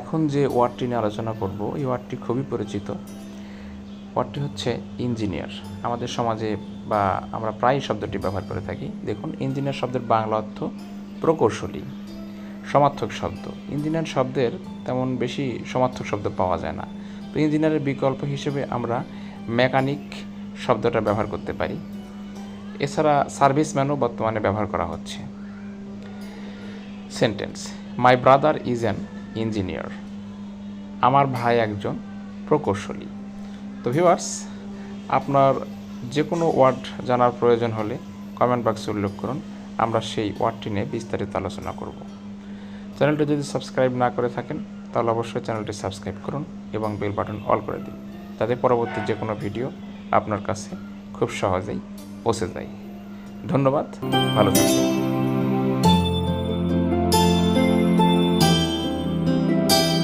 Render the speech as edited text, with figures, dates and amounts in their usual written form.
এখন যে ওয়ার্ডটি নিয়ে আলোচনা করব এই ওয়ার্ডটি খুবই পরিচিত। ওয়ার্ডটি হচ্ছে ইঞ্জিনিয়ার। আমাদের সমাজে বা আমরা প্রায় শব্দটি ব্যবহার করে থাকি। দেখুন, ইঞ্জিনিয়ার শব্দের বাংলা অর্থ প্রকৌশলী, সমার্থক শব্দ। ইঞ্জিনিয়ার শব্দের তেমন বেশি সমার্থক শব্দ পাওয়া যায় না। তো ইঞ্জিনিয়ারের বিকল্প হিসেবে আমরা মেকানিক শব্দটা ব্যবহার করতে পারি। এছাড়া সার্ভিসম্যানও বর্তমানে ব্যবহার করা হচ্ছে। Sentence: my brother is an engineer. আমার ভাই একজন প্রকৌশলী। তো ভিউয়ার্স, আপনার যে কোনো ওয়ার্ড জানার প্রয়োজন হলে কমেন্ট বক্সে উল্লেখ করুন, আমরা সেই ওয়ার্ডটি নিয়ে বিস্তারিত আলোচনা করব। চ্যানেলটি যদি সাবস্ক্রাইব না করে থাকেন তাহলে অবশ্যই চ্যানেলটি সাবস্ক্রাইব করুন এবং বেল বাটন অল করে দিন, যাতে পরবর্তী যে কোনো ভিডিও আপনার কাছে খুব সহজেই পৌঁছে যায়। ধন্যবাদ, ভালো থাকুন।